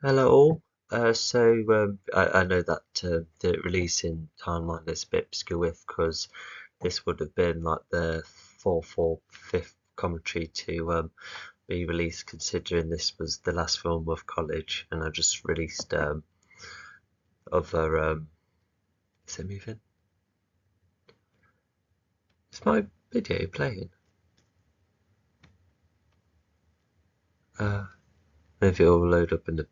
Hello all. I know that the releasing timeline is a bit obscure with because this would have been like the fourth or fifth commentary to be released, considering this was the last film of college, and I just released other. Is it moving? Is my video playing? Uh, Maybe it'll load up in a bit.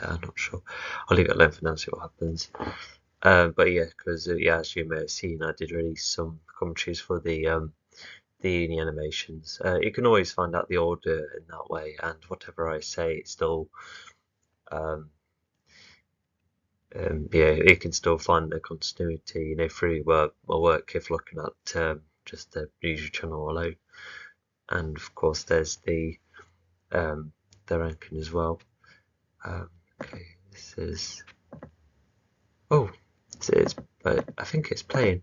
I'm not sure. I'll leave it alone for now. See what happens. But yeah, because yeah, as you may have seen, I did release some commentaries for the uni animations. You can always find out the order in that way, and whatever I say, it's still um, yeah, you can still find the continuity, through my work if looking at just the usual channel alone. And of course, there's um, the ranking as well. Okay, this is oh, it's I think it's playing.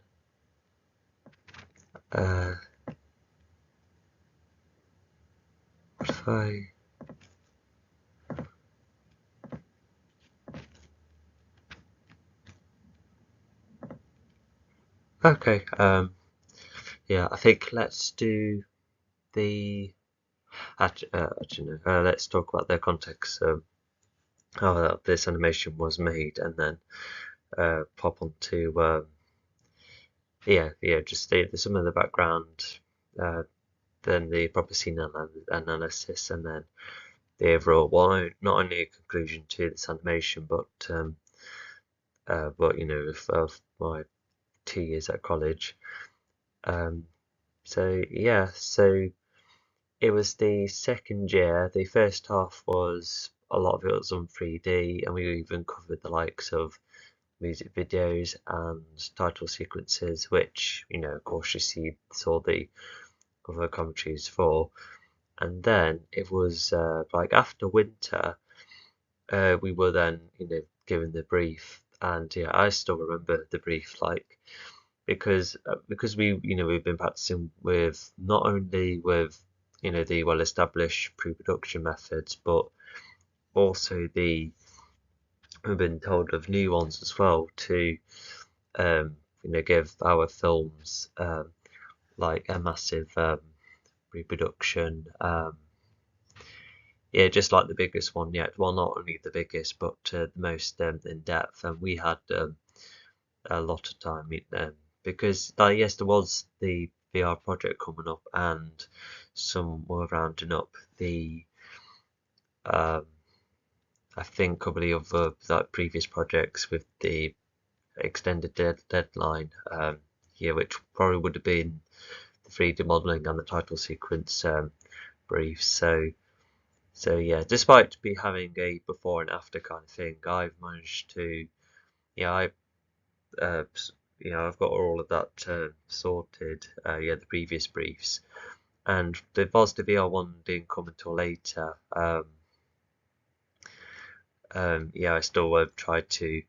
Uh, what if I? Okay, yeah, I think let's do the actually no, let's talk about the context, how this animation was made, and then pop onto yeah, just some of the background, uh, then the proper scene analysis, and then the overall, well, not only a conclusion to this animation, but of my 2 years at college. Um, so yeah, so it was the second year. The first half was a lot of it was on 3D, and we even covered the likes of music videos and title sequences, which, of course, saw the other commentaries for. And then it was like after winter, we were then, given the brief. And yeah, I still remember the brief, like, because we've been practicing with not only with the well-established pre-production methods, but also we've been told of new ones as well to give our films like a massive reproduction. Yeah, just like the biggest one yet. Well, not only the biggest, but the most in depth. And we had a lot of time because, like, yes, there was the VR project coming up, and some were rounding up the um, I think a couple of like previous projects with the extended deadline, yeah, which probably would have been the 3D modeling and the title sequence briefs. So yeah, despite be having a before and after kind of thing, I've managed to, yeah, uh, I've got all of that sorted. Yeah, the previous briefs, and the positive VR one didn't come until later. Yeah, I still try to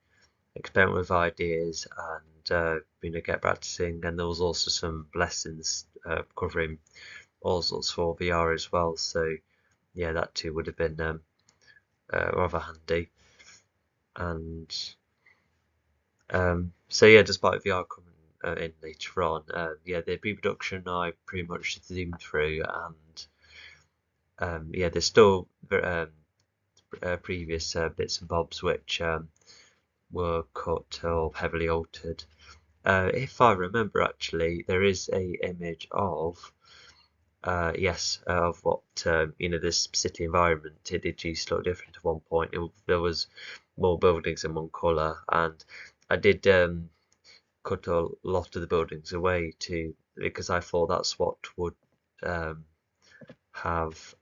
experiment with ideas and get practicing. And there was also some lessons covering all sorts for VR as well. So yeah, that too would have been rather handy. And so yeah, despite VR coming in later on, yeah, the pre-production I pretty much zoomed through, and yeah, there's still previous bits and bobs which were cut or heavily altered. If I remember, actually, there is a image of yes, of what this city environment. It did used to look different at one point. There was more buildings in one colour, and I did cut a lot of the buildings away too because I thought that's what would um, have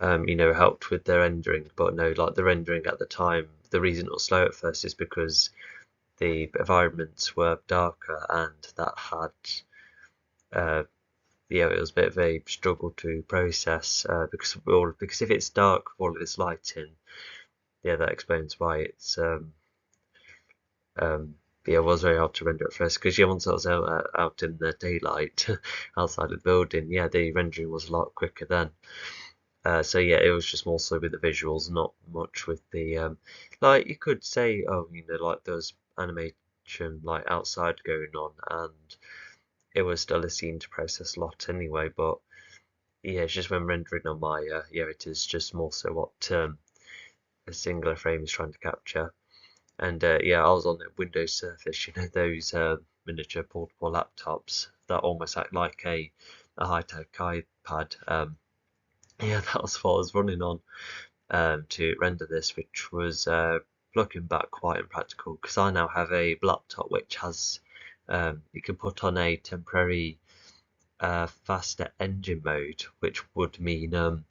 helped with the rendering. But no, like the rendering at the time, the reason it was slow at first is because the environments were darker, and that had yeah, it was a bit of a struggle to process because if it's dark with all of this lighting, yeah, that explains why it's um, yeah, it was very hard to render at first because yeah, once I was out in the daylight outside of the building, yeah, the rendering was a lot quicker then. So yeah, it was just more so with the visuals, not much with the like you could say, oh, like those animation like outside going on, and it was still a scene to process a lot anyway. But yeah, it's just when rendering on Maya, yeah, it is just more so what a singular frame is trying to capture. And yeah, I was on the Windows Surface, those miniature portable laptops that almost act like a high-tech iPad. Yeah, that was what I was running on to render this, which was looking back quite impractical because I now have a laptop which has you can put on a temporary faster engine mode, which would mean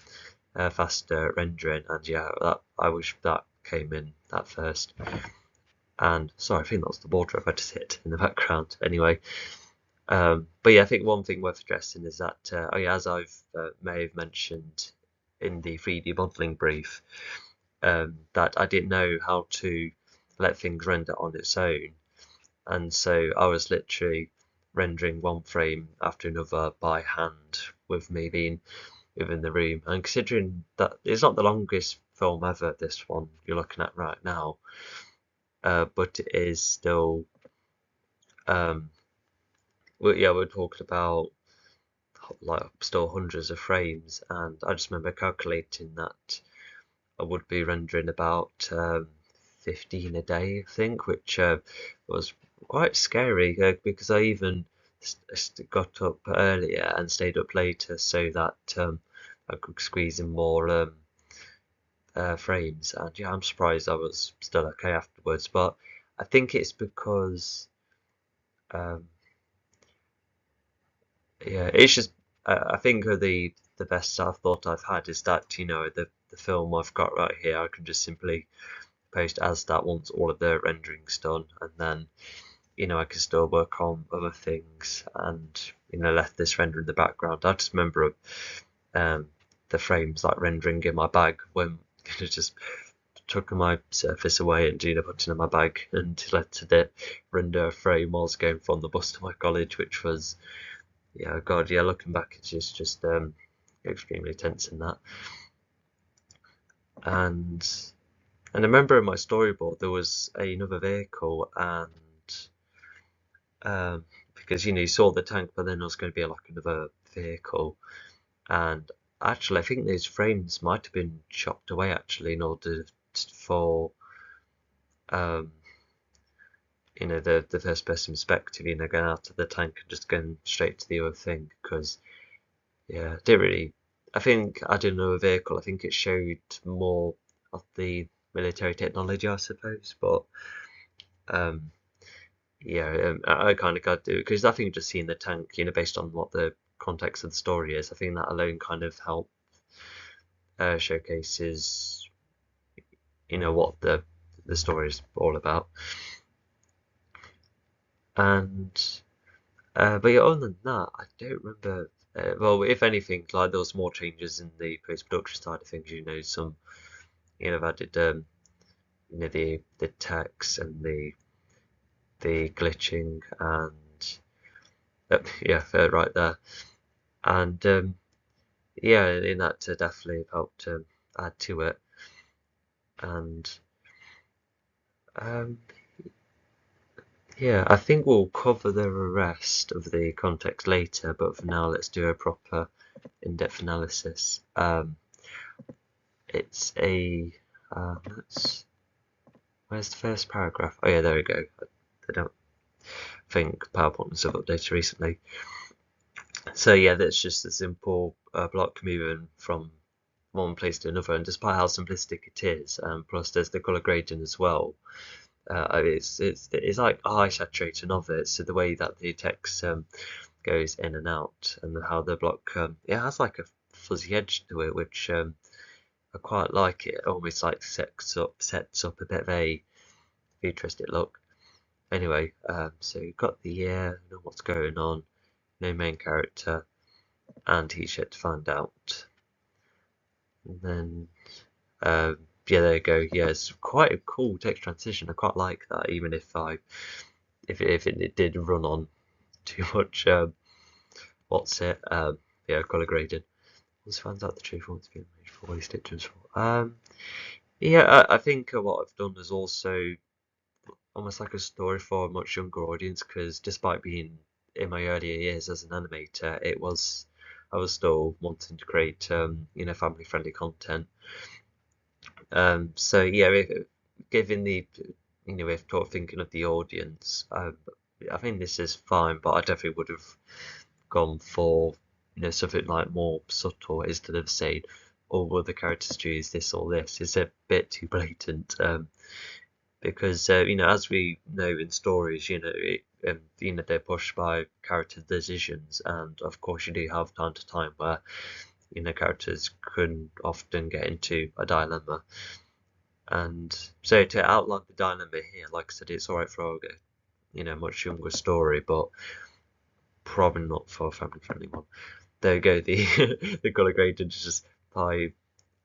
faster rendering. And yeah, I wish that came in at first. And sorry, I think that was the wardrobe I just hit in the background. Anyway, but yeah, I think one thing worth addressing is that, oh yeah, as I've may have mentioned in the 3D modeling brief, that I didn't know how to let things render on its own, and so I was literally rendering one frame after another by hand with me being within the room. And considering that it's not the longest film ever, this one you're looking at right now, but it is still, yeah, we're talking about like still hundreds of frames, and I just remember calculating that I would be rendering about 15 a day, I think, which was quite scary because I even got up earlier and stayed up later so that I could squeeze in more frames. And yeah, I'm surprised I was still okay afterwards, but I think it's because um, yeah, it's just I think the best self-thought I've had is that the film I've got right here I can just simply post as that once all of the rendering's done, and then I can still work on other things and let this render in the background. I just remember um, the frames like rendering in my bag when just took my Surface away and put it in my bag and let it render a frame while I was going from the bus to my college, which was yeah, God, yeah. Looking back, it's just extremely tense in that. And I remember in my storyboard there was another vehicle, and because you saw the tank, but then there was going to be like another vehicle, and actually I think those frames might have been chopped away actually in order for um the first person perspective, going out of the tank and just going straight to the other thing because. Yeah, it didn't really. I think I didn't know a vehicle. I think it showed more of the military technology, I suppose. But um, yeah, I kind of got to do it because I think just seeing the tank, based on what the context of the story is, I think that alone kind of help showcases, what the story is all about. And but yeah, other than that, I don't remember. Well, if anything, like there was more changes in the post-production side of things. Some I've added the text and the glitching and yeah, right there. And yeah, in that definitely helped add to it. And um, yeah, I think we'll cover the rest of the context later, but for now, let's do a proper in-depth analysis. It's a where's the first paragraph? Oh yeah, there we go. I don't think PowerPoint have updated recently. So yeah, that's just a simple block moving from one place to another, and despite how simplistic it is, plus there's the color grading as well. It's like a high saturation of it, so the way that the text goes in and out, and how the block it has like a fuzzy edge to it, which I quite like. It almost like sets up a bit of a futuristic look. Anyway, so you've got the year, what's going on, no main character, and he's yet to find out. And then yeah, there you go. Yeah, it's quite a cool text transition. I quite like that, even if it did run on too much. What's it? Yeah, color grading. Once finds out the truth, wants to be made for waste it transform. Yeah, I think what I've done is also almost like a story for a much younger audience, because despite being in my earlier years as an animator, I was still wanting to create family friendly content. So yeah, given the if sort of thinking of the audience, I think this is fine, but I definitely would have gone for something like more subtle instead of saying, "Oh, will the characters choose this or this?" It's a bit too blatant. Because as we know in stories, they're pushed by character decisions, and of course you do have time to time where characters can often get into a dilemma. And so to outline the dilemma here, like I said, it's alright for a much younger story, but probably not for a family friendly one. There we go, the the colour gradient is just pie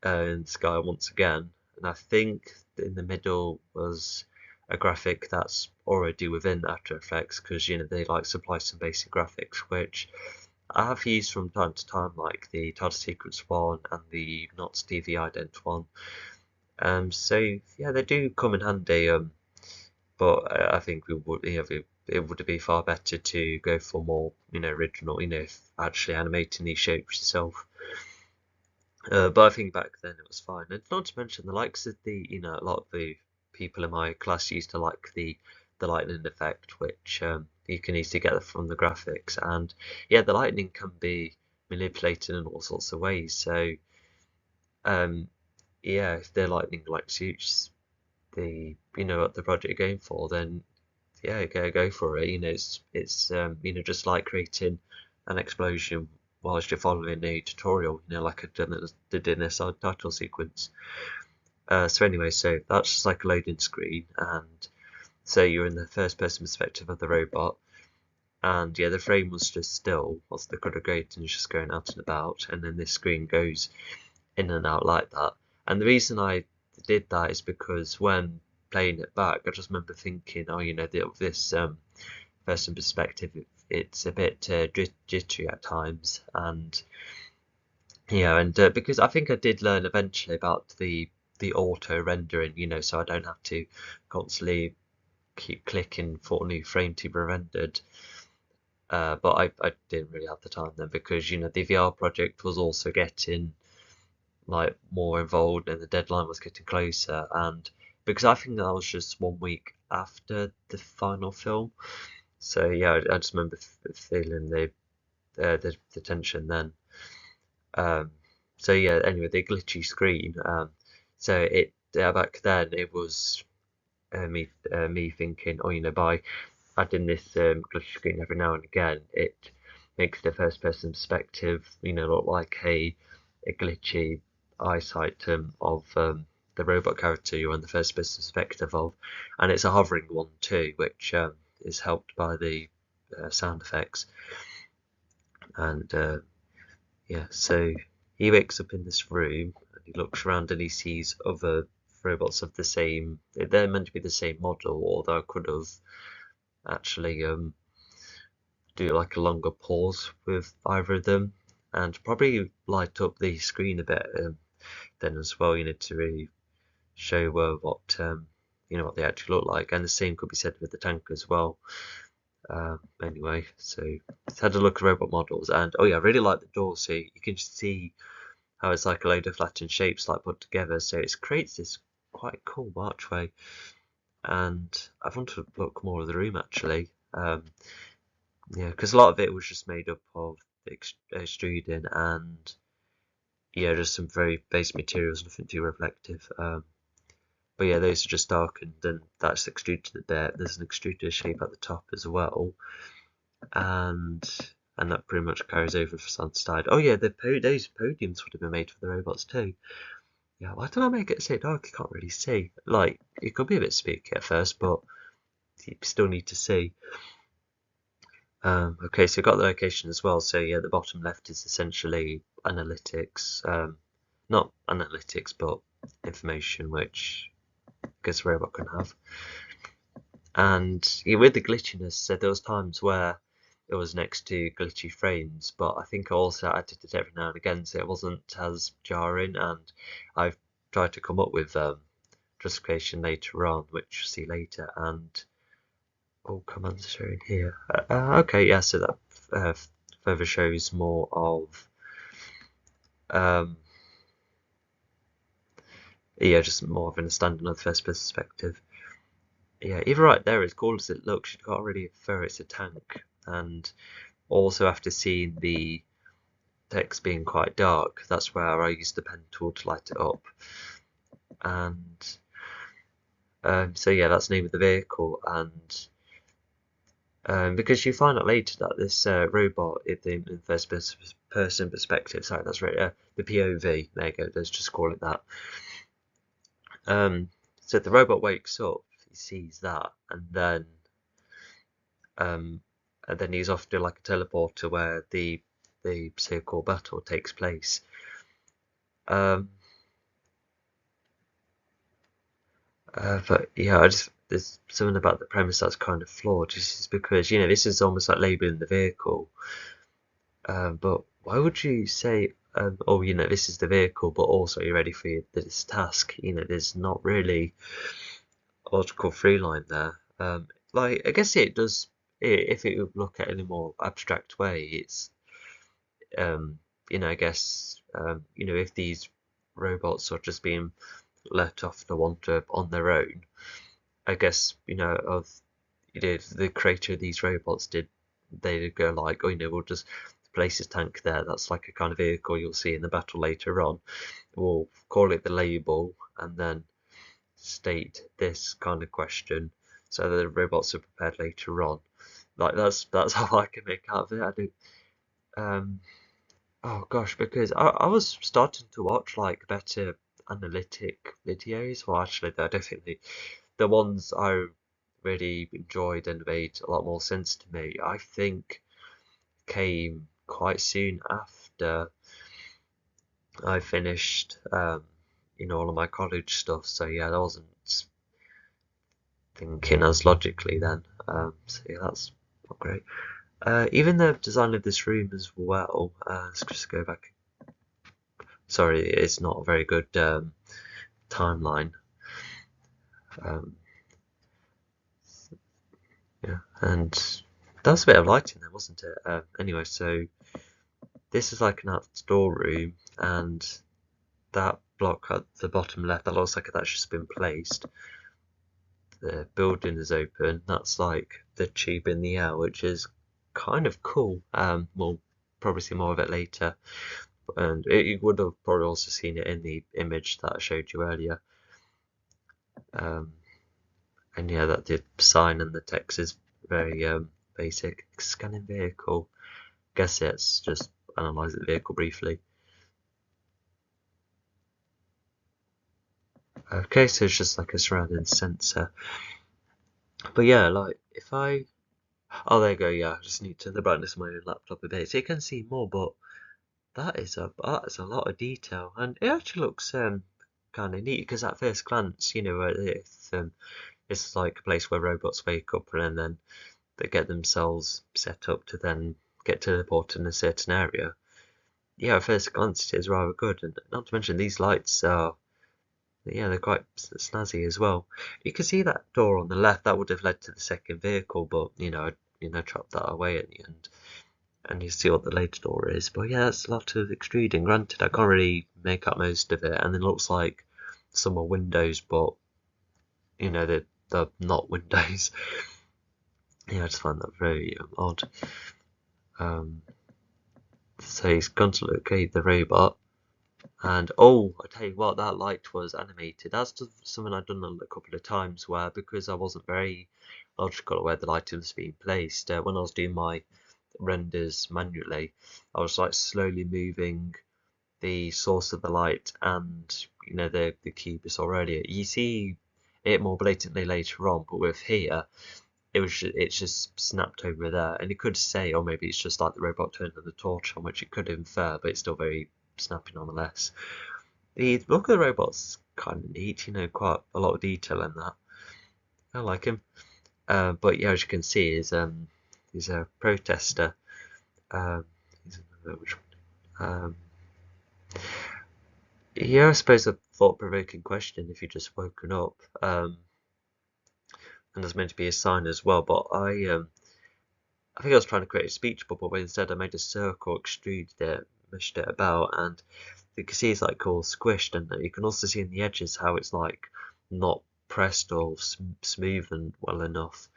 and sky once again, and I think in the middle was a graphic that's already within After Effects, because they like supply some basic graphics which I have used from time to time, like the Title Sequence one and the Not Stevie Ident one. So yeah, they do come in handy. But I think we would, it would be far better to go for more, original, actually animating these shapes yourself. But I think back then it was fine, and not to mention the likes of a lot of the people in my class used to like the lightning effect, which you can easily get from the graphics, and yeah, the lightning can be manipulated in all sorts of ways. So yeah, if the lightning like suits what the project you're going for, then yeah, go for it. It's just like creating an explosion whilst you're following a tutorial, like I did in a title sequence. So anyway, so that's just like a loading screen, and so you're in the first person perspective of the robot, and yeah, the frame was just still whilst the colour gradient is just going out and about, and then this screen goes in and out like that. And the reason I did that is because when playing it back, I just remember thinking, oh, this person perspective, it's a bit jittery at times, and because I think I did learn eventually about the auto rendering, so I don't have to constantly keep clicking for a new frame to be rendered. But I didn't really have the time then, because the VR project was also getting like more involved and the deadline was getting closer, and because I think that was just 1 week after the final film, so yeah, I just remember feeling the tension then. um, so yeah, anyway, the glitchy screen, so back then it was me thinking, oh, by adding this glitchy screen every now and again, it makes the first person perspective look like a glitchy eyesight of the robot character you're on the first person perspective of, and it's a hovering one too, which is helped by the sound effects. And yeah, so he wakes up in this room and he looks around and he sees other robots of the same. They're meant to be the same model, although I could have actually do like a longer pause with either of them, and probably light up the screen a bit then as well, to really show what they actually look like. And the same could be said with the tank as well. Anyway, so let's had a look at robot models, and oh yeah, I really like the door. So you can see how it's like a load of flattened shapes like put together. So it creates this quite cool archway, and I want to look more of the room actually. Yeah, because a lot of it was just made up of extruding and yeah, just some very basic materials, nothing too reflective. But yeah, those are just darkened, and that's extruded a bit. There's an extruded shape at the top as well, and that pretty much carries over for Sunside. Oh yeah, those podiums would have been made for the robots too. Yeah, why did I make it so dark? You can't really see. Like, it could be a bit spooky at first, but you still need to see. Okay, so we've got the location as well. So yeah, the bottom left is essentially analytics. Not analytics, but information, which I guess a robot can have. And yeah, with the glitchiness, so there was times where it was next to glitchy frames, but I think I also added it every now and again so it wasn't as jarring, and I've tried to come up with justification later on, which you'll see later, and all commands shown here. Okay, yeah, so that further shows more of yeah, just more of an understanding of the first perspective. Yeah, even right there, as cool as it looks, you can't really infer it's a tank. And also after seeing the text being quite dark, that's where I used the pen tool to light it up. And so yeah, that's the name of the vehicle. And because you find out later that this robot, in the first person perspective, sorry, that's right, the POV, there you go, let's just call it that. So the robot wakes up, he sees that, and then he's off to like a teleporter where the so-called battle takes place. But yeah, there's something about the premise that's kind of flawed, just because this is almost like labeling the vehicle. But why would you say, oh, this is the vehicle, but also you're ready for this task? There's not really a logical through line there. Like I guess it does. If it would look at it in a more abstract way, it's I guess if these robots are just being let off the wander on their own, I guess the creator of these robots they go like, oh, we'll just place a tank there. That's like a kind of vehicle you'll see in the battle later on. We'll call it the label and then state this kind of question so that the robots are prepared later on. Like that's how I can make out of it. I do. Oh gosh, because I was starting to watch like better analytic videos. Well, actually, I don't think the ones I really enjoyed and made a lot more sense to me, I think came quite soon after I finished, all of my college stuff. So yeah, I wasn't thinking as logically then. So yeah, that's not great. Even the design of this room as well. Let's just go back. Sorry, it's not a very good timeline. Yeah, and that was a bit of lighting there, wasn't it? Anyway, so this is like an outdoor room, and that block at the bottom left, that looks like that's just been placed. The building is open. That's like the tube in the air, which is kind of cool. We'll probably see more of it later, and you would have probably also seen it in the image that I showed you earlier. And yeah, that the sign and the text is very basic. Scanning vehicle. Guess it's just analyze the vehicle briefly. Okay, so it's just like a surrounding sensor. But yeah, like if I, oh there you go. Yeah, I just need to turn the brightness of my own laptop a bit so you can see more. But that is a lot of detail, and it actually looks kind of neat because at first glance, it's like a place where robots wake up and then they get themselves set up to then get teleported in a certain area. Yeah, at first glance it is rather good, and not to mention these lights are, yeah, they're quite snazzy as well. You can see that door on the left, that would have led to the second vehicle, but I chopped that away at the end, and you see what the later door is. But yeah, it's a lot of extruding. Granted, I can't really make out most of it, and it looks like some are windows, but they're not windows. Yeah, I just find that very odd. So he's gone to locate the robot, and oh, I tell you what, that light was animated. That's just something I've done a couple of times where, because I wasn't very logical at where the light was being placed, when I was doing my renders manually, I was like slowly moving the source of the light and the cube we saw earlier. You see it more blatantly later on, but with here, it's just snapped over there, and it could say, or maybe it's just like the robot turned on the torch on, which it could infer, but it's still very snappy nonetheless. The look of the robot's kind of neat, quite a lot of detail in that. I like him. But yeah, as you can see, is he's a protester. He's which one? Yeah, I suppose a thought-provoking question if you've just woken up. And there's meant to be a sign as well, but I think I was trying to create a speech bubble, but instead I made a circle, extruded it, mushed it about, and you can see it's like all squished, and you can also see in the edges how it's like not pressed or smooth and well enough,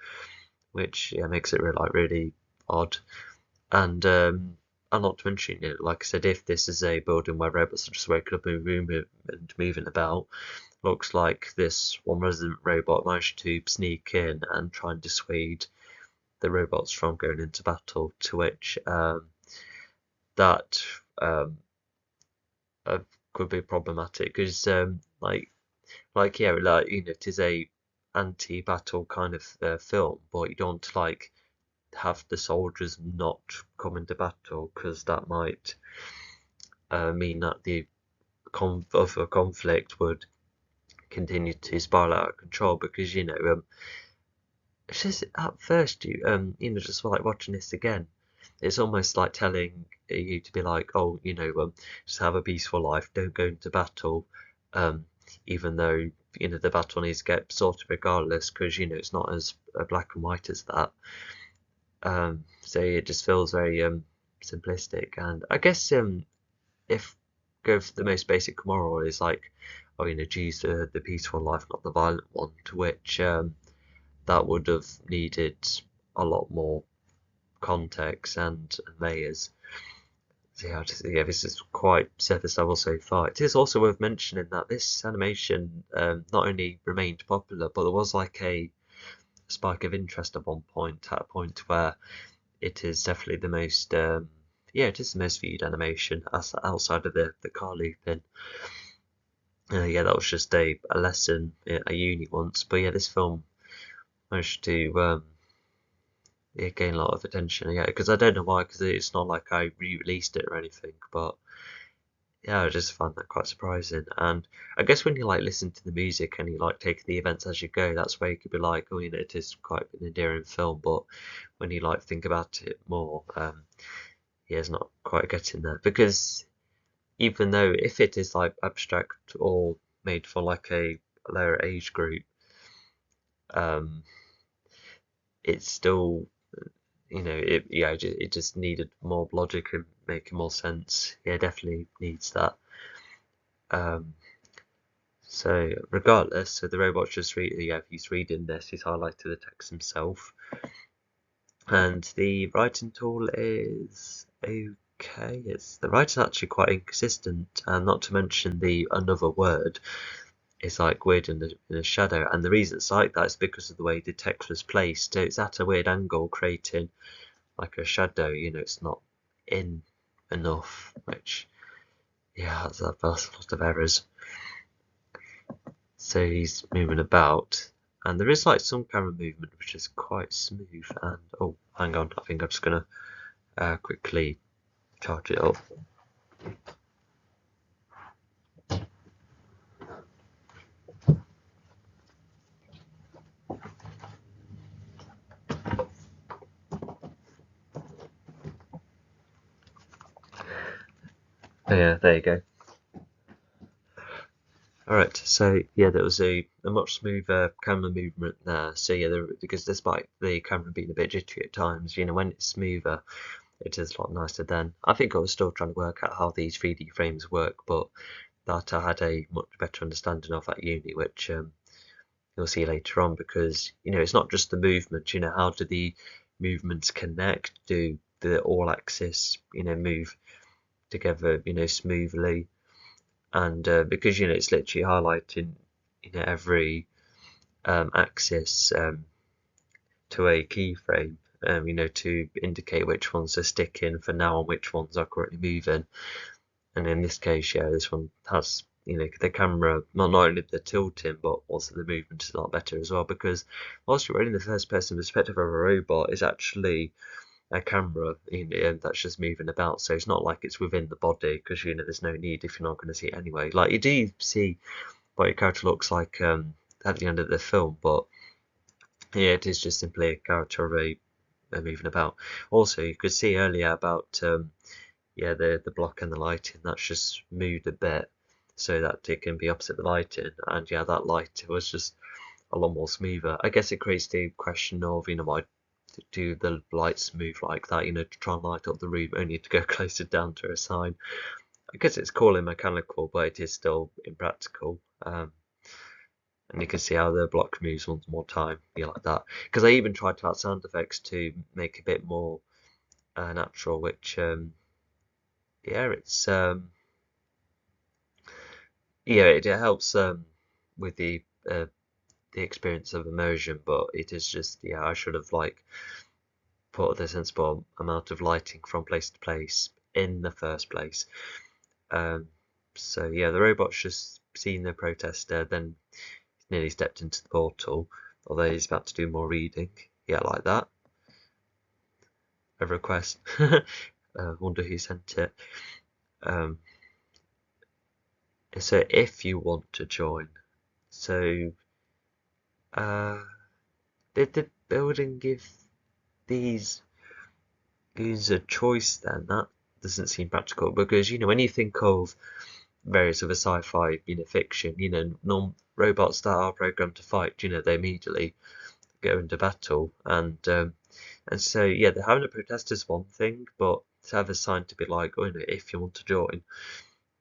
which yeah makes it really odd. And not to mention, like I said, if this is a building where robots are just waking up and moving about, looks like this one resident robot managed to sneak in and try and dissuade the robots from going into battle, to which that could be problematic because it is a anti-battle kind of film, but you don't like have the soldiers not come into battle because that might mean that the conflict would continue to spiral out of control, because it's just at first just like watching this again, it's almost like telling you to be like, oh, just have a peaceful life, don't go into battle, even though the battle needs to get sorted regardless, because it's not as black and white as that. So it just feels very simplistic, and I guess if go for the most basic moral is like, oh, choose the peaceful life, not the violent one, to which that would have needed a lot more context and layers. So yeah, this is quite surface level so far. It is also worth mentioning that this animation not only remained popular, but there was like a spike of interest at one point, at a point where it is definitely the most it is the most viewed animation outside of the car looping. Yeah, that was just a lesson at uni once, but yeah, this film managed to gain a lot of attention. Yeah, because I don't know why, because it's not like I re-released it or anything, but yeah, I just found that quite surprising. And I guess when you like listen to the music and you like taking the events as you go, that's where you could be like, oh, it is quite an endearing film. But when you like think about it more, yeah, it's not quite getting there, because even though if it is like abstract or made for like a lower age group, um, it's still it just needed more logic and making more sense. Yeah, definitely needs that. So regardless, so the robot's just if he's reading this, he's highlighted the text himself, and the writing tool is okay. The writing's actually quite inconsistent, and not to mention the another word is like weird in a shadow, and the reason it's like that is because of the way the text was placed. So it's at a weird angle, creating like a shadow. It's not in enough, which that's a lot of errors. So he's moving about, and there is like some camera movement which is quite smooth. And oh, hang on, I think I'm just gonna quickly charge it up. Oh, yeah, there you go. Alright, so yeah, there was a much smoother camera movement there. So yeah, because despite the camera being a bit jittery at times, when it's smoother, it is a lot nicer then. I think I was still trying to work out how these 3D frames work, but that I had a much better understanding of at uni, which you'll see later on, because it's not just the movement. How do the movements connect? Do the all axis move together smoothly? And because it's literally highlighting every axis to a keyframe, to indicate which ones are sticking for now and which ones are currently moving. And in this case, yeah, this one has the camera, not only the tilting, but also the movement is a lot better as well, because whilst you're in the first person perspective of a robot, is actually a camera that's just moving about, so it's not like it's within the body, because there's no need if you're not going to see it anyway. Like, you do see what your character looks like at the end of the film, but yeah, it is just simply a character of a moving about. Also, you could see earlier about yeah, the block and the lighting, that's just moved a bit so that it can be opposite the lighting, and yeah, that light was just a lot more smoother. I guess it creates the question of, why do the lights move like that, to try and light up the room only to go closer down to a sign. I guess it's cool and mechanical, but it is still impractical. And you can see how the block moves one more time, yeah, like that. Because I even tried to add sound effects to make a bit more natural, which yeah, it's yeah, it helps with the experience of immersion, but it is just, yeah, I should have like put the sensible amount of lighting from place to place in the first place. So yeah, the robot's just seen the protester, then nearly stepped into the portal, although he's about to do more reading. Yeah, like that. A request. Wonder who sent it. So if you want to join, so did the building give these a choice then? That doesn't seem practical, because when you think of various other sci-fi fiction, robots that are programmed to fight, they immediately go into battle, and so yeah, they're having a protest is one thing, but to have a sign to be like, oh, if you want to join,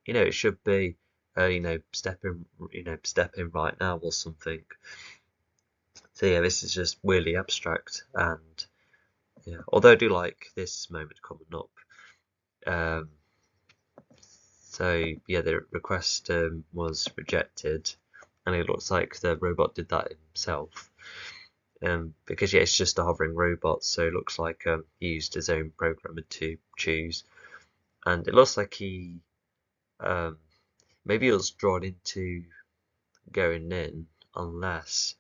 it should be step in right now or something. So yeah, this is just really abstract, and yeah, although I do like this moment coming up. So yeah, the request was rejected, and it looks like the robot did that himself. Because yeah, it's just a hovering robot, so it looks like he used his own programmer to choose, and it looks like he maybe he was drawn into going in, unless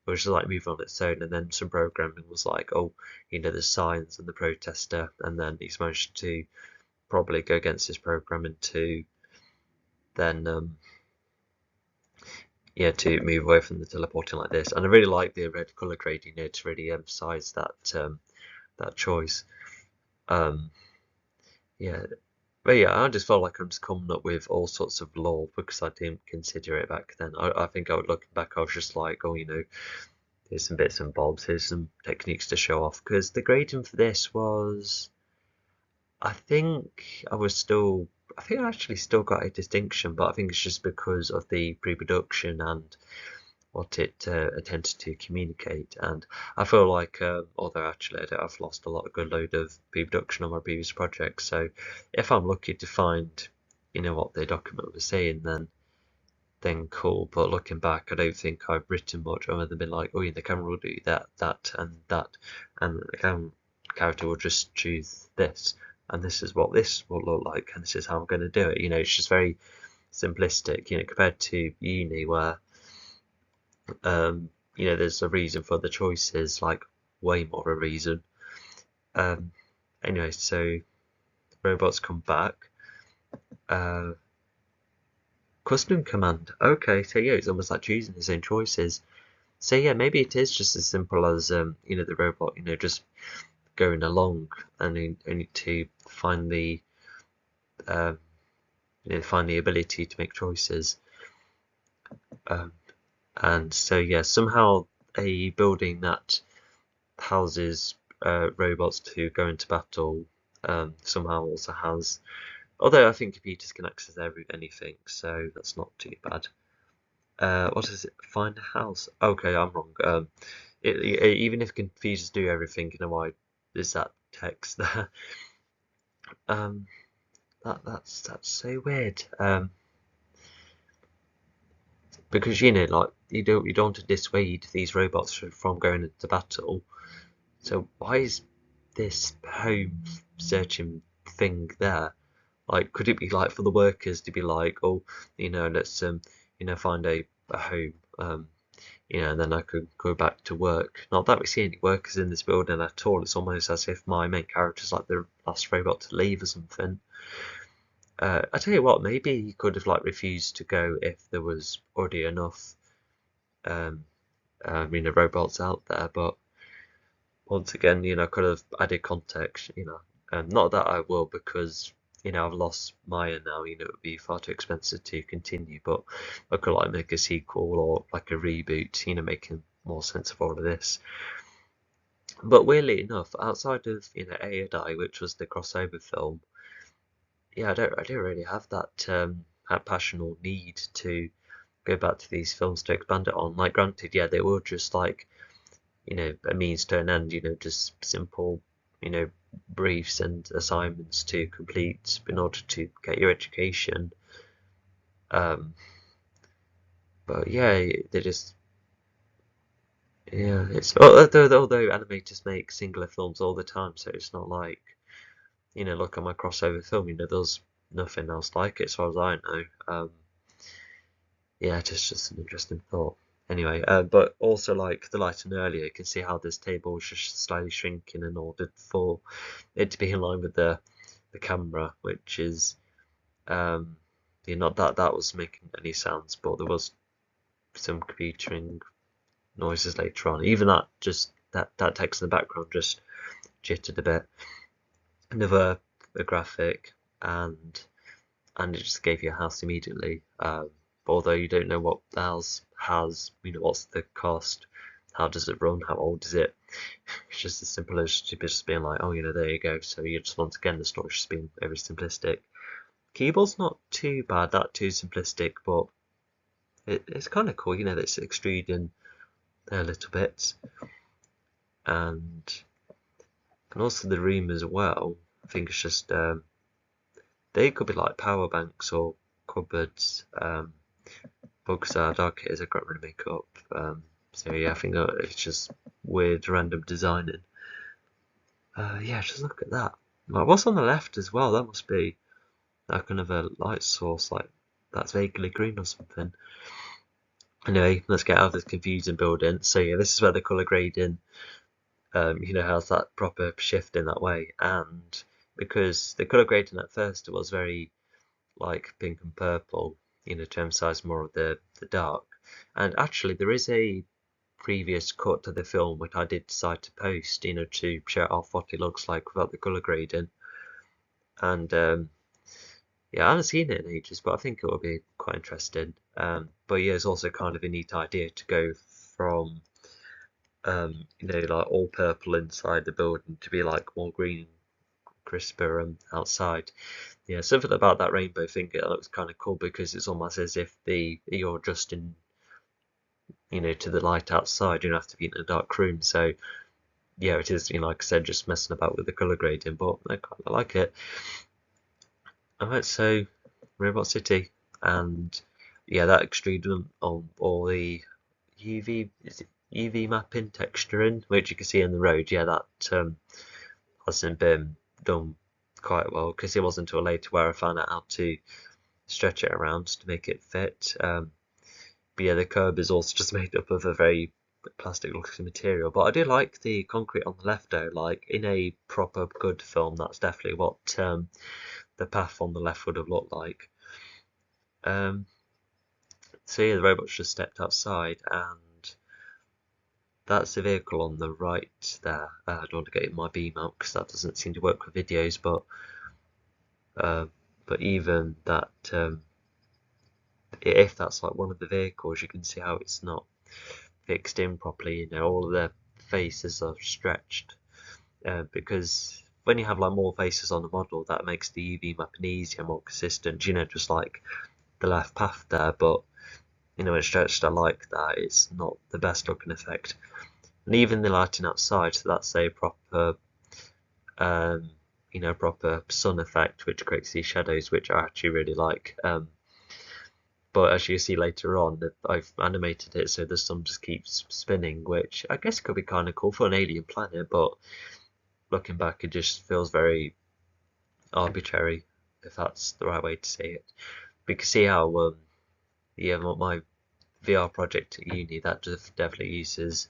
it was just like moving on its own, and then some programming was like, oh, the signs and the protester, and then he's managed to probably go against his programming to then yeah, to move away from the teleporting like this. And I really like the red color grading, to really emphasize that that choice. Yeah, but yeah, I just felt like I'm just coming up with all sorts of lore because I didn't consider it back then. I think I would look back, I was just like, oh, here's some bits and bobs, here's some techniques to show off. Because the grading for this was, I think I think I actually still got a distinction, but I think it's just because of the pre-production and what it attempted to communicate. And I feel like, although actually I've lost a good load of pre-production on my previous projects, so if I'm lucky to find, what the document was saying, then cool. But looking back, I don't think I've written much other than been like, oh yeah, the camera will do that, and the character will just choose this, and this is what this will look like, and this is how I'm going to do it. It's just very simplistic, compared to uni where there's a reason for the choices, like way more of a reason. Anyway, so robots come back. Custom command. Okay, so yeah, it's almost like choosing his own choices. So yeah, maybe it is just as simple as the robot, just going along and only to find the find the ability to make choices. And so yeah, somehow a building that houses robots to go into battle somehow also has, although I think computers can access anything, so that's not too bad. What is it? Find a house. Okay, I'm wrong. Even if computers do everything, why is that text there? That's so weird. Because like you don't want to dissuade these robots from going into battle. So why is this home searching thing there? Like, could it be like for the workers to be like, oh, let's find a home, and then I could go back to work. Not that we see any workers in this building at all. It's almost as if my main character's like the last robot to leave or something. I tell you what, maybe he could have like refused to go if there was already enough, robots out there. But once again, could have added context, not that I will because, I've lost Maya now, it would be far too expensive to continue, but I could like make a sequel or like a reboot, making more sense of all of this. But weirdly enough, outside of, Aodai, which was the crossover film, yeah, I don't really have that passion or need to go back to these films to expand it on. Like, granted, yeah, they were just like, a means to an end, just simple, briefs and assignments to complete in order to get your education. Um, but yeah, they just, yeah, it's although animators make singular films all the time, so it's not like, look at my crossover film, there's nothing else like it as far as I know. Yeah, just an interesting thought. Anyway, but also like the lighting earlier, you can see how this table is just slightly shrinking in order for it to be in line with the camera, which is not that was making any sounds, but there was some computering noises later on. Even that text in the background just jittered a bit. Another a graphic, and it just gave you a house immediately. Although you don't know what the house has, what's the cost, how does it run, how old is it? It's just as simple as just being like, oh, there you go. So you just once again the story's just being very simplistic. Keyboard's not too bad, not too simplistic, but it's kind of cool, that it's extruding a little bit, and also the room as well. I think it's just they could be like power banks or cupboards. Books are dark is I can't really make up. So yeah, I think it's just weird random designing. Yeah, just look at that. Like, what's on the left as well? That must be that kind of a light source, like that's vaguely green or something. Anyway, let's get out of this confusing building. So yeah, this is where the colour grading, has that proper shift in that way. And because the colour grading at first it was very like pink and purple, to emphasize more of the dark. And actually, there is a previous cut to the film which I did decide to post, to show off what it looks like without the colour grading. And yeah, I haven't seen it in ages, but I think it will be quite interesting. But yeah, it's also kind of a neat idea to go from like all purple inside the building to be like more green, crisper outside. Yeah, something about that rainbow thing, it looks kind of cool because it's almost as if you're adjusting, to the light outside. You don't have to be in a dark room. So yeah, it is, like I said, just messing about with the color grading, but I kind of like it. Alright, so Robot City, and yeah, that extruded on all the UV, is it UV mapping texturing, which you can see in the road. Yeah, that hasn't been done quite well because it wasn't until later where I found out how to stretch it around to make it fit. But yeah, the curb is also just made up of a very plastic looking material. But I do like the concrete on the left though. Like in a proper good film, that's definitely what the path on the left would have looked like. So yeah, the robot's just stepped outside, and that's the vehicle on the right there. I don't want to get my beam out because that doesn't seem to work with videos, but even that, if that's like one of the vehicles, you can see how it's not fixed in properly. All of the faces are stretched, because when you have like more faces on a model, that makes the UV mapping easier, more consistent. Just like the left path there, but it's stretched like that, it's not the best looking effect. And even the lighting outside, so that's a proper proper sun effect, which creates these shadows, which I actually really like. But as you see later on, I've animated it so the sun just keeps spinning, which I guess could be kind of cool for an alien planet, but looking back, it just feels very arbitrary, if that's the right way to say it. We can see how, yeah, my VR project at uni, that just definitely uses,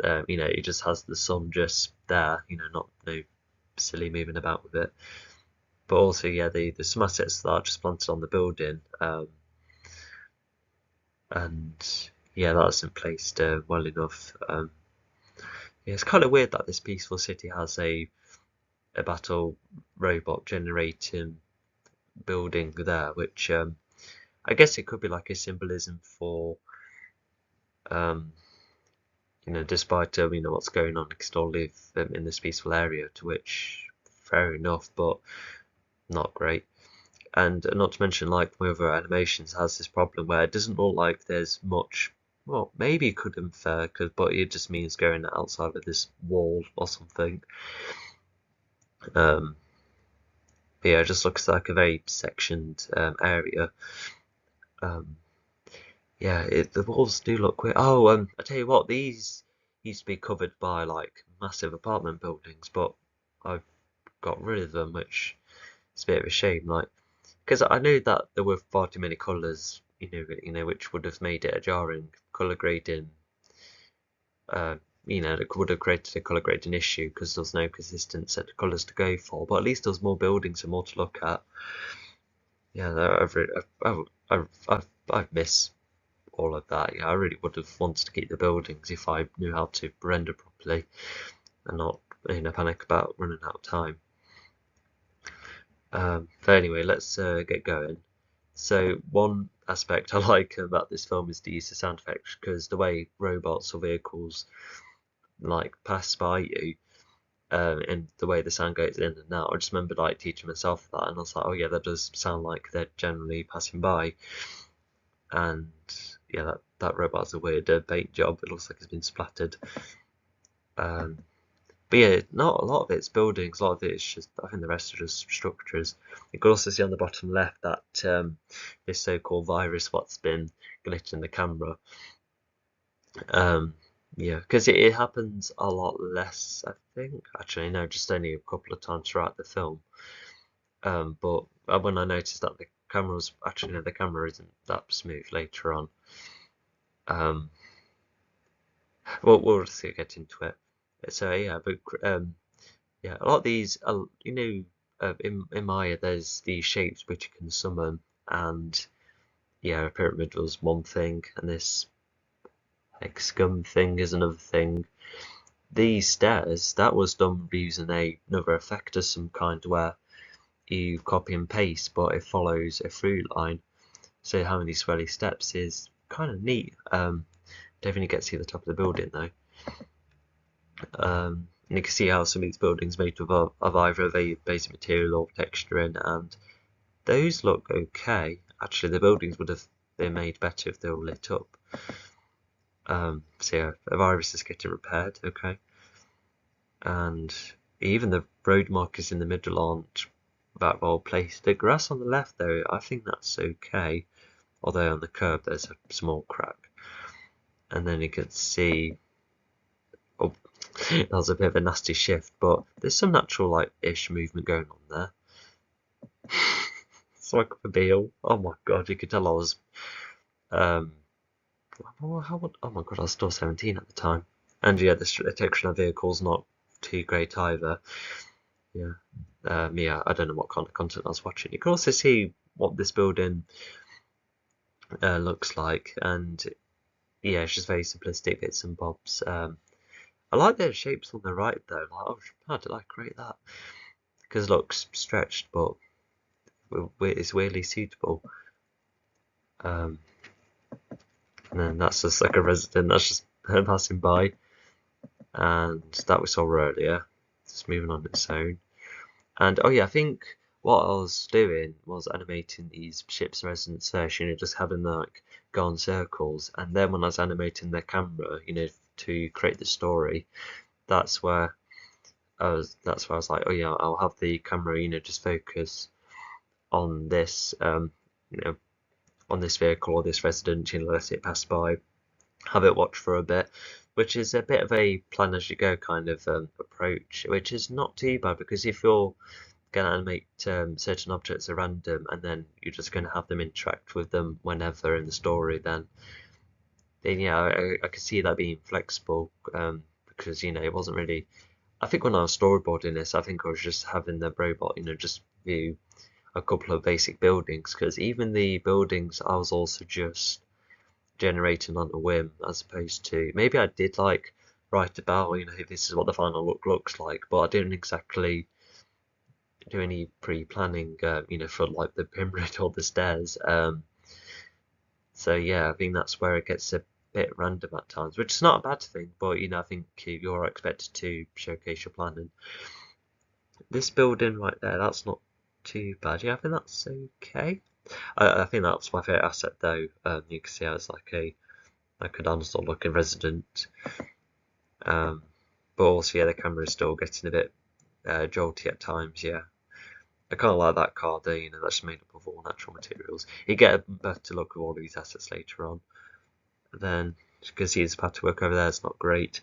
it just has the sun just there, not no silly moving about with it. But also, yeah, the some assets that are just planted on the building, and yeah, that's in place well enough. Yeah, it's kind of weird that this peaceful city has a battle robot generating building there, which I guess it could be like a symbolism for um, despite what's going on, they can still live in this peaceful area. To which, fair enough, but not great. And not to mention, like my other animations, has this problem where it doesn't look like there's much. Well, maybe it could infer, but it just means going outside of this wall or something. Um, but yeah, it just looks like a very sectioned area. Um, yeah, the walls do look weird. Oh, I tell you what, these used to be covered by like massive apartment buildings, but I've got rid of them, which is a bit of a shame. Like, because I knew that there were far too many colours, which would have made it a jarring colour grading. It would have created a colour grading issue because there's no consistent set of colours to go for. But at least there's more buildings and more to look at. Yeah, I've missed all of that. Yeah, I really would have wanted to keep the buildings if I knew how to render properly and not in a panic about running out of time. But anyway, let's get going. So one aspect I like about this film is the use of sound effects, because the way robots or vehicles like pass by you, and the way the sound goes in and out. I just remember like teaching myself that, and I was like, oh yeah, that does sound like they're generally passing by. And yeah, that robot's a weird paint job. It looks like it's been splattered. But yeah, not a lot of it's buildings. A lot of it is just, I think the rest are just structures. You can also see on the bottom left that this so-called virus, what's been glitching the camera. Yeah, because it happens a lot less, I think. Actually, no, just only a couple of times throughout the film. But when I noticed that the camera's actually no, the camera isn't that smooth later on. We'll just get into it. So yeah, but yeah, a lot of these, in Maya, there's these shapes which you can summon, and yeah, a pyramid was one thing, and this hexagon thing is another thing. These stairs, that was done using another effect of some kind where you copy and paste, but it follows a through line. So having these swelly steps is kind of neat. Don't really get to see the top of the building though. And you can see how some of these buildings are made of either a very basic material or texturing, and those look okay. Actually, the buildings would have been made better if they were lit up. So yeah, the virus is getting repaired, okay. And even the road markers in the middle aren't that well placed. The grass on the left though, I think that's okay. Although on the curb there's a small crack. And then you can see, oh, that was a bit of a nasty shift, but there's some natural like-ish movement going on there. It's like a deal. Oh my god, you could tell I was oh my god, I was still 17 at the time. And yeah, the texture of the vehicle's not too great either. Yeah. Yeah, I don't know what kind of content I was watching. You can also see what this building looks like, and yeah, it's just very simplistic bits and bobs. I like the shapes on the right though. Like, oh, how did I create that? Because it looks stretched, but it's weirdly suitable. And then that's just like a resident that's just passing by, and that we saw earlier. Just moving on its own. And oh yeah, I think what I was doing was animating these ships residents first, just having them like go on circles, and then when I was animating their camera, to create the story, that's where I was like, oh yeah, I'll have the camera, just focus on this, on this vehicle or this resident, let it pass by, have it watch for a bit, which is a bit of a plan as you go kind of approach, which is not too bad, because if you're going to animate certain objects at random and then you're just going to have them interact with them whenever in the story, then yeah, I could see that being flexible, because it wasn't really. I think when I was storyboarding this, I think I was just having the robot, just view a couple of basic buildings, because even the buildings I was also just generating on a whim, as opposed to maybe I did like write about, this is what the final look looks like, but I didn't exactly do any pre-planning, for like the pyramid or the stairs. So yeah, I think that's where it gets a bit random at times, which is not a bad thing, but I think you're expected to showcase your planning. This building right there, that's not too bad. Yeah, I think that's okay. I think that's my favourite asset though. You can see how it's like a dinosaur looking resident. But also, yeah, the camera is still getting a bit jolty at times. Yeah, I kind of like that car though. That's made up of all natural materials. You get a better look of all of these assets later on. Then you can see this patchwork over there is not great.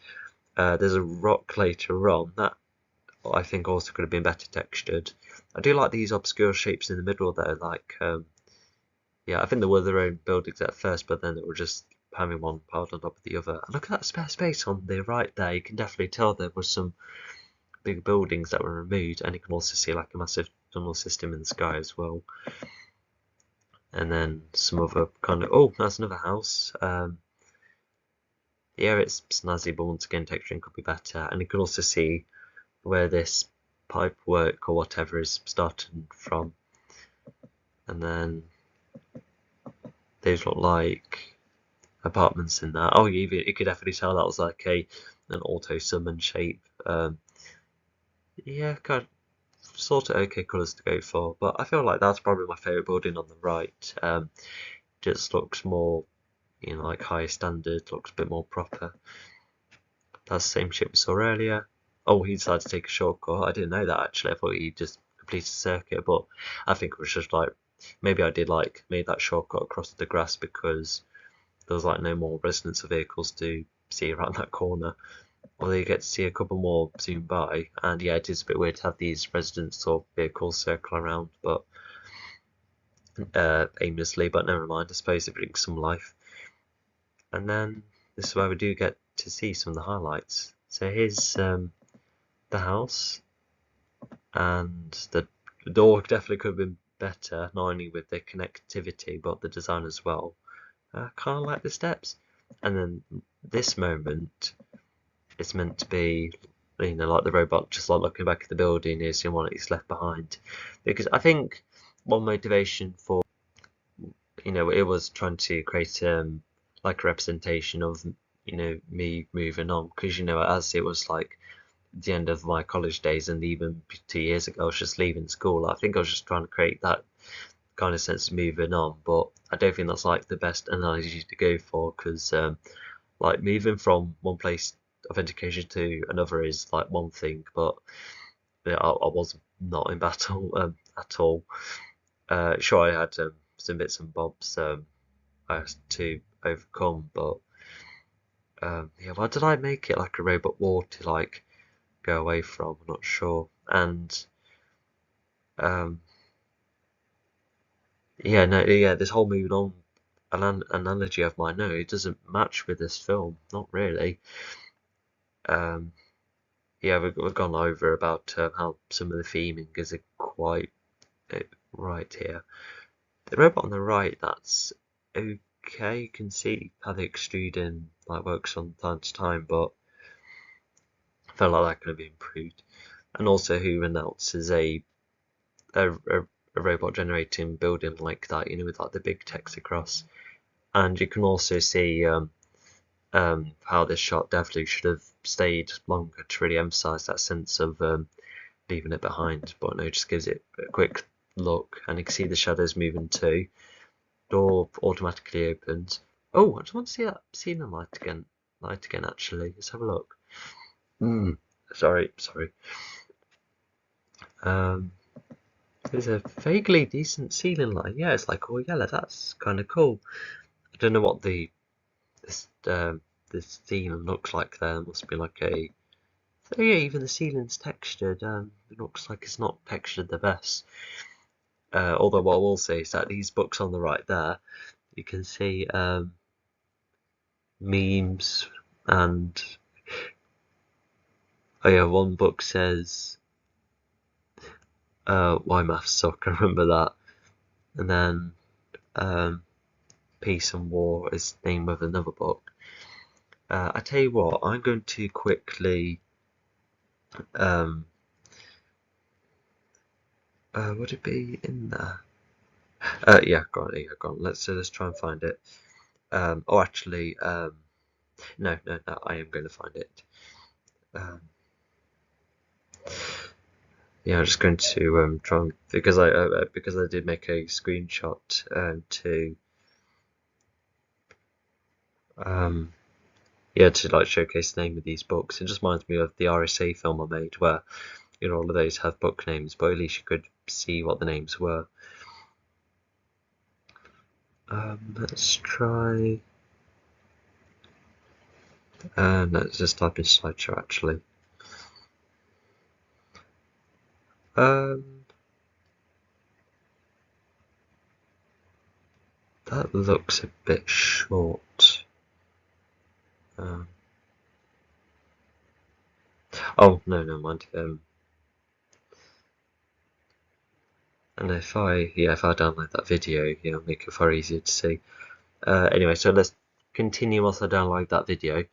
There's a rock later on that I think also could have been better textured. I do like these obscure shapes in the middle though, like yeah, I think there were their own buildings at first, but then they were just having one piled on top of the other. And look at that spare space on the right there. You can definitely tell there were some big buildings that were removed, and you can also see like a massive tunnel system in the sky as well. And then some other kind of, oh, that's another house. Yeah, it's snazzy, but once again, texturing could be better. And you can also see where this pipe work or whatever is starting from. And then these look like apartments in there. Oh, you could definitely tell that was like an auto summon shape. Yeah, kind of sort of okay colours to go for, but I feel like that's probably my favourite building on the right. Just looks more, like higher standard, looks a bit more proper. That's the same ship we saw earlier. Oh, he decided to take a shortcut. I didn't know that actually. I thought he just completed a circuit, but I think it was just like, maybe I did like made that shortcut across the grass because there was like no more residents or vehicles to see around that corner. Although you get to see a couple more zoom by, and yeah, it is a bit weird to have these residents or vehicles circle around, but aimlessly. But never mind. I suppose it brings some life. And then this is where we do get to see some of the highlights. So here's the house, and the door definitely could have been better, not only with the connectivity but the design as well. I kind of like the steps. And then this moment is meant to be, like the robot just like looking back at the building is seeing what it's left behind. Because I think one motivation for, it was trying to create like a representation of, me moving on. Because, as it was like the end of my college days, and even 2 years ago I was just leaving school, I think I was just trying to create that kind of sense of moving on, but I don't think that's like the best analogy to go for, because like moving from one place of education to another is like one thing, but yeah, I was not in battle at all. Sure, I had some bits and bobs I had to overcome, but yeah, why did I make it like a robot wall to like go away from? I'm not sure. And um, yeah, no, yeah, this whole moving on analogy of mine, no, it doesn't match with this film, not really. Um, yeah, we've gone over about how some of the theming isn't quite right here. The robot on the right, that's okay. You can see how the extruding like works from time to time, but I felt like that could have been improved. And also, who announces a, a, a robot generating building like that, with like the big text across. And you can also see how this shot definitely should have stayed longer to really emphasize that sense of leaving it behind, but no, it just gives it a quick look, and you can see the shadows moving too. Door automatically opens. Oh, I just want to see that ceiling light again. Actually. Let's have a look. Sorry. There's a vaguely decent ceiling light. Yeah, it's like all yellow. That's kind of cool. I don't know what this ceiling looks like there. It must be like a. So yeah, even the ceiling's textured. It looks like it's not textured the best. Although what I will say is that these books on the right there, you can see memes, and oh yeah, one book says why maths suck. I remember that. And then Peace and War is the name of another book. I tell you what, I'm going to quickly would it be in there? Yeah, got it. Yeah, got it. Let's try and find it. Oh, actually, no, I am going to find it. Yeah, I'm just going to try and because I did make a screenshot to yeah, to like showcase the name of these books. It just reminds me of the RSA film I made, where all of those have book names, but at least you could see what the names were. Let's try. Let's just type in slideshow actually. That looks a bit short. Oh no, never mind. And if I download that video, it'll make it far easier to see. Anyway, so let's continue whilst I download that video.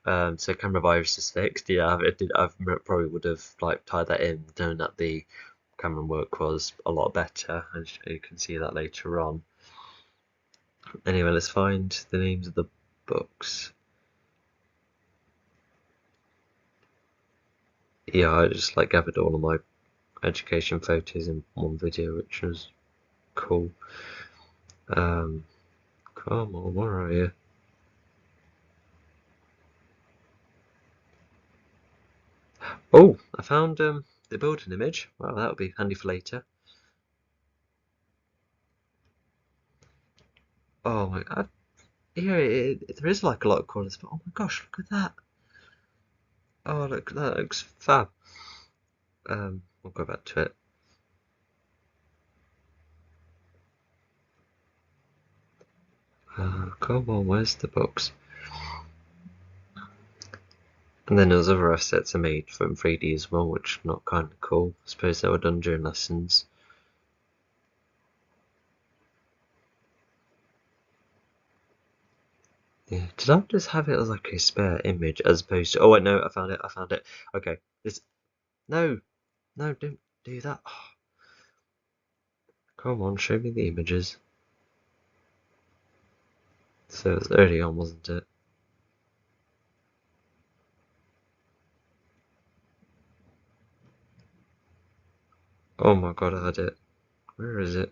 So camera virus is fixed. Yeah, I probably would have like tied that in, knowing that the camera work was a lot better, and you can see that later on. Anyway, let's find the names of the books. Yeah, I just like gathered all of my education photos in one video, which was cool. Come on, where are you? Oh, I found the building image. Well, that'll be handy for later. Oh my god. Yeah, there is like a lot of colours, but oh my gosh, look at that. Oh, look, that looks fab. We'll go back to it. Come on, where's the books? And then there's other assets I made from 3D as well, which are not kind of cool. I suppose they were done during lessons. Yeah, did I just have it as like a spare image as opposed to? Oh wait, no, I found it. Okay, no, don't do that. Oh, come on, show me the images. So it was early on, wasn't it? Oh my god, I had it. Where is it?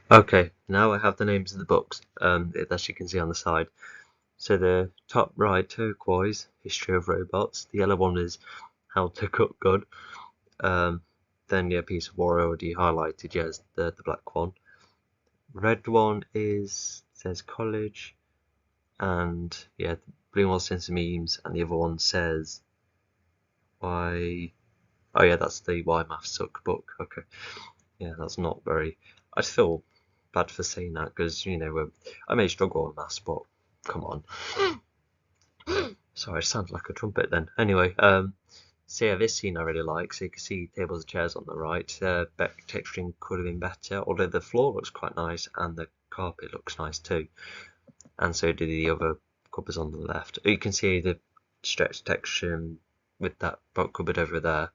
Okay, now I have the names of the books, as you can see on the side. So the top right, turquoise, History of Robots. The yellow one is How to Cook Good. Then yeah, Piece of War already highlighted, yes, the black one. Red one says college, and yeah, the blue one says memes, and the other one says why. Oh yeah, that's the Why Maths Suck book. Okay, yeah, that's not very. I just feel bad for saying that because I may struggle with maths, but come on. Sorry, it sounds like a trumpet then. Anyway, so yeah, this scene I really like. So you can see tables and chairs on the right. Texturing could have been better, although the floor looks quite nice and the carpet looks nice too. And so do the other cupboards on the left. You can see the stretched texture with that book cupboard over there.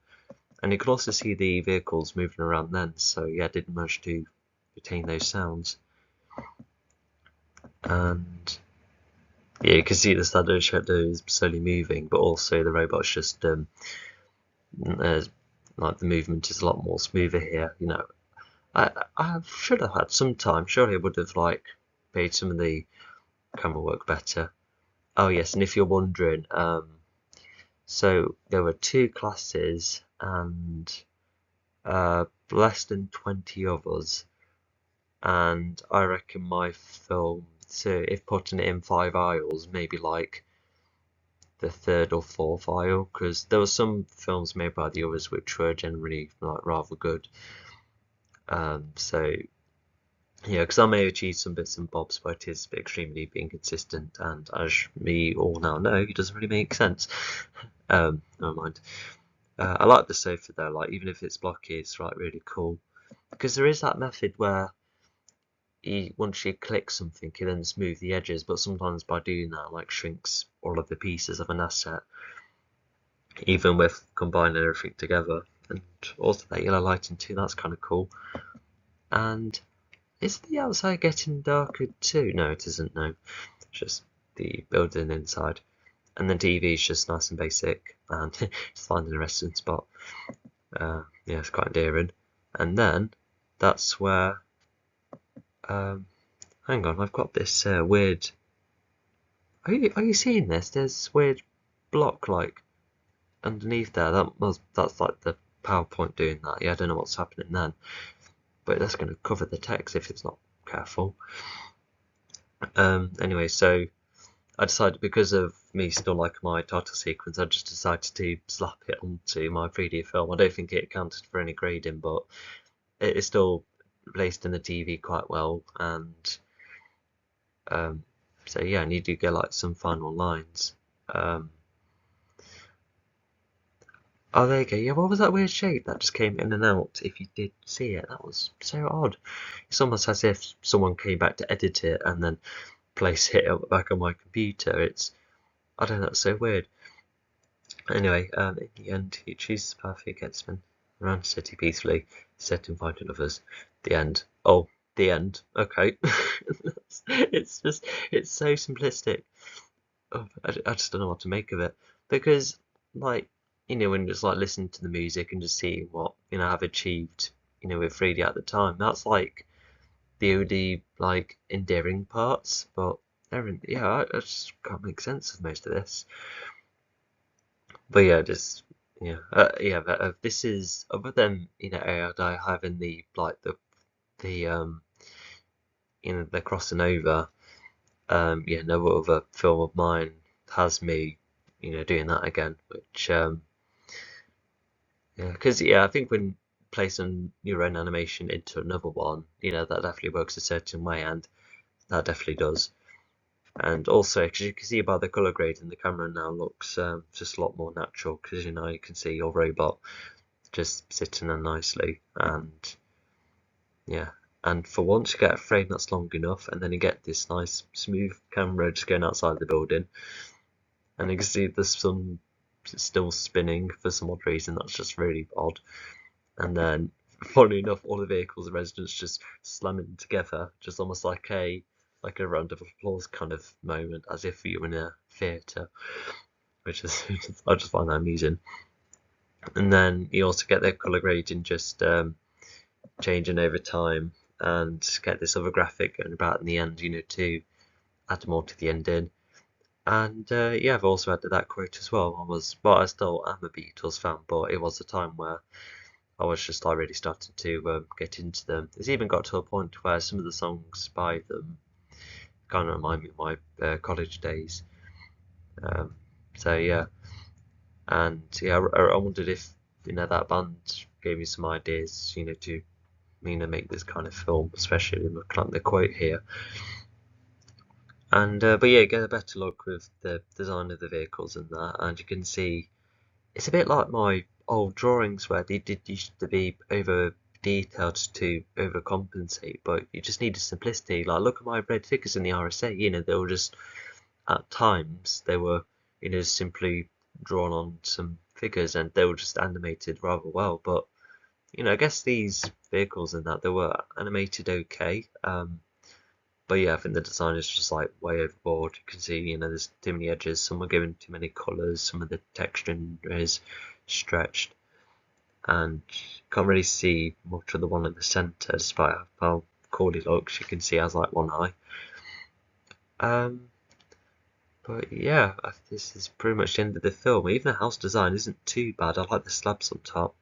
And you can also see the vehicles moving around then. So yeah, I did manage to retain those sounds. And yeah, you can see the shadow is slowly moving, but also the robot's just like the movement is a lot more smoother here. I should have had some time. Surely I would have like made some of the camera work better. Oh yes, and if you're wondering, so there were 2 classes and less than 20 of us, and I reckon my film. So if putting it in 5 aisles, maybe like the 3rd or 4th aisle, because there were some films made by the others which were generally like rather good. So Yeah, because I may achieve some bits and bobs, but it is extremely inconsistent, and as we all now know, it doesn't really make sense. Never mind. I like the sofa though, like even if it's blocky, it's like really cool. Because there is that method where once you click something, you then smooth the edges, but sometimes by doing that, like shrinks all of the pieces of an asset, even with combining everything together. And also that yellow lighting too, that's kind of cool. And is the outside getting darker too? No, it isn't. No, it's just the building inside. And the TV is just nice and basic, and just finding a resting spot. Yeah, it's quite endearing. And then that's where, hang on, I've got this weird. Are you seeing this? There's weird block like underneath there. That's like the PowerPoint doing that. Yeah, I don't know what's happening then, but that's going to cover the text if it's not careful. Anyway, so I decided, because of me still liking my title sequence, I just decided to slap it onto my 3D film. I don't think it accounted for any grading, but it is still placed in the TV quite well, and so yeah, and you do get like some final lines. Oh, there you go. Yeah, what was that weird shape that just came in and out? If you did see it, that was so odd. It's almost as if someone came back to edit it and then place it back on my computer. I don't know, it's so weird. Anyway, in the end, he chooses the path he gets men around the city peacefully, set in finding others. The end. Oh, the end. Okay. It's so simplistic. Oh, I just don't know what to make of it. Because, like, when you just like listen to the music and just see what, I've achieved, with 3D at the time, that's like the only, like, endearing parts. But, yeah, I just can't make sense of most of this. But yeah, just but, this is other than AI having the like the the crossing over. Yeah, no other film of mine has me doing that again, which yeah, because I think when placing your own animation into another one, that definitely works a certain way, and that definitely does. And also, because you can see by the color grading, the camera now looks just a lot more natural, because you can see your robot just sitting there nicely, and yeah, and for once you get a frame that's long enough, and then you get this nice smooth camera just going outside the building, and you can see the sun still spinning for some odd reason. That's just really odd. And then, funny enough, all the vehicles and residents just slamming together, just almost like a round of applause kind of moment, as if you were in a theatre, which is I just find that amusing. And then you also get the color grading just changing over time, and get this other graphic going about in the end, to add more to the ending. And yeah, I've also added that quote as well. I still am a Beatles fan, but it was a time where I was just already starting to get into them. It's even got to a point where some of the songs by them kind of remind me of my college days. Um, so yeah, and yeah, I wondered if that band gave me some ideas, to make this kind of film, especially with the quote here. And but yeah, get a better look with the design of the vehicles and that, and you can see it's a bit like my old drawings where they did used to be over detailed to overcompensate, but you just needed simplicity. Like look at my red figures in the RSA, they were just at times they were simply drawn on some figures and they were just animated rather well. But I guess these vehicles and that they were animated okay. But yeah, I think the design is just like way overboard. You can see, there's too many edges. Some are given too many colours. Some of the texturing is stretched, and you can't really see much of the one in the centre, despite how cool he looks. You can see he has like one eye. But yeah, this is pretty much the end of the film. Even the house design isn't too bad. I like the slabs on top.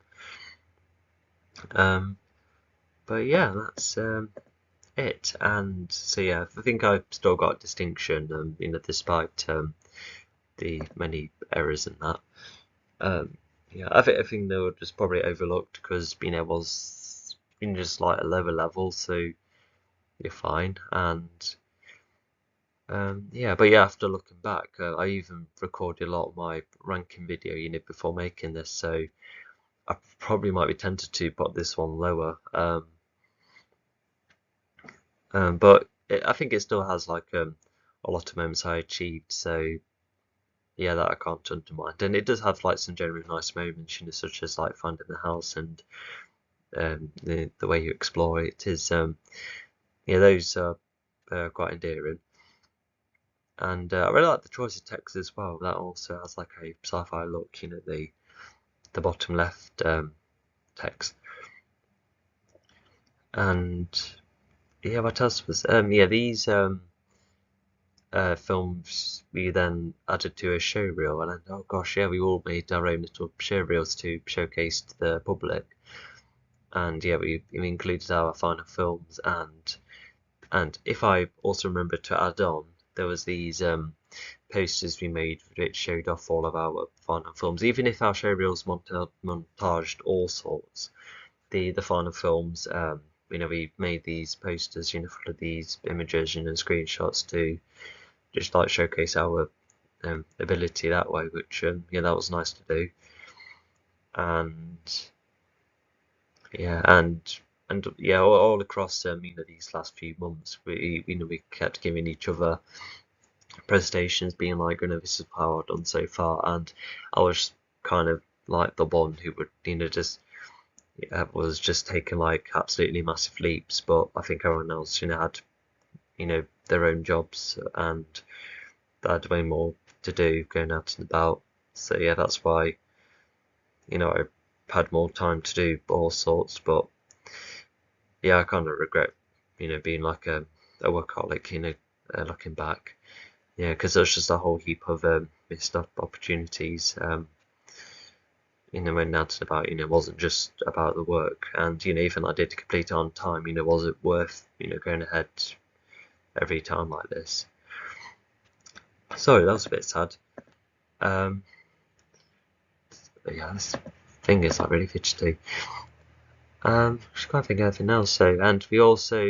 But yeah, that's it. And so yeah, I think I've still got distinction, despite the many errors in that. Yeah, I think they were just probably overlooked because it was just like a lower level, so you're fine. And yeah, but yeah, after looking back, I even recorded a lot of my ranking video, before making this, so I probably might be tempted to put this one lower. But I think it still has like a lot of moments I achieved, so yeah, that I can't undermine. And it does have like some genuinely nice moments, such as like finding the house and the way you explore it is yeah, those are quite endearing. And I really like the choice of text as well. That also has like a sci-fi look, the bottom left text. And yeah, what else was yeah, these films we then added to a show reel, and then, oh gosh, yeah, we all made our own little show reels to showcase to the public. And yeah, we included our final films, and if I also remember to add on, there was these posters we made which showed off all of our final films. Even if our show reels montaged all sorts, the final films, we made these posters, full of these images, screenshots to just like showcase our ability that way, which yeah, that was nice to do. And yeah, and yeah, all across these last few months, we kept giving each other presentations, being like, this is how I've done so far, and I was kind of like the one who would just was just taking like absolutely massive leaps, but I think everyone else had their own jobs and they had way more to do going out and about. So yeah, that's why I had more time to do all sorts. But yeah, I kind of regret being like a workaholic, looking back. Yeah, because there's just a whole heap of missed up opportunities. When out and about, it wasn't just about the work, and even I did complete it on time. Was it worth going ahead every time like this? Sorry, that was a bit sad. But yeah, this thing is like really fidgety. Just can't think of anything else. So, and we also,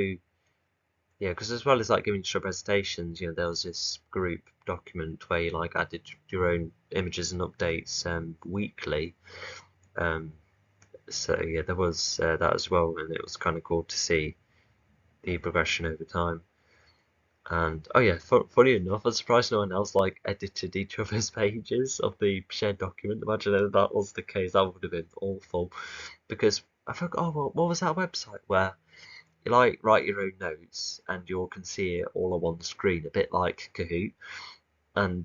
yeah, because as well as like giving show presentations, there was this group document where you like added your own images and updates weekly. So yeah, there was that as well, and it was kind of cool to see the progression over time. And oh yeah, funny enough, I'm surprised no one else like edited each other's pages of the shared document. Imagine if that was the case, that would have been awful. Because I forgot, oh, what was that website where you like write your own notes and you all can see it all on one screen, a bit like Kahoot. And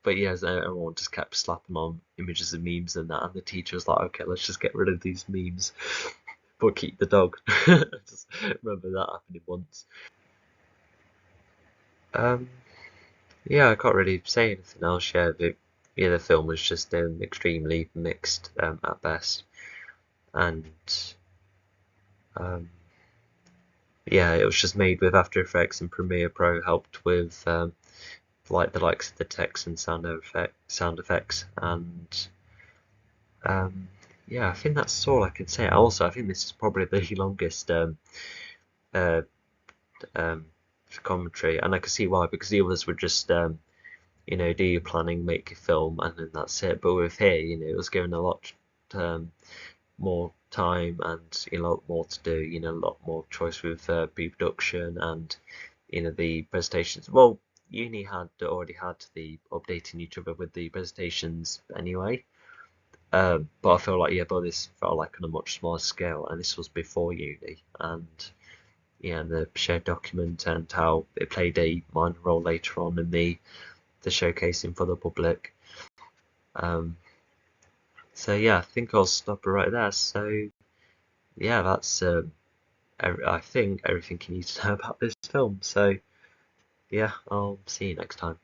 but yeah, everyone just kept slapping on images and memes and that, and the teacher was like, okay, let's just get rid of these memes, but keep the dog. I just remember that happening once. Um, yeah, I can't really say anything else. Yeah, the film was just extremely mixed at best, and um, yeah, it was just made with After Effects and Premiere Pro, helped with like the likes of the text and sound effects, and yeah, I think that's all I can say. Also, I think this is probably the longest uh, um, commentary, and I can see why, because the others were just do your planning, make your film, and then that's it. But with here, it was given a lot more time and a lot more to do. A lot more choice with pre-production and the presentations. Well, uni had already had the updating each other with the presentations anyway. But I feel like but this felt like on a much smaller scale, and this was before uni, and yeah, the shared document and how it played a minor role later on in the showcasing for the public. So yeah, I think I'll stop it right there. So yeah, that's I think everything you need to know about this film. So yeah, I'll see you next time.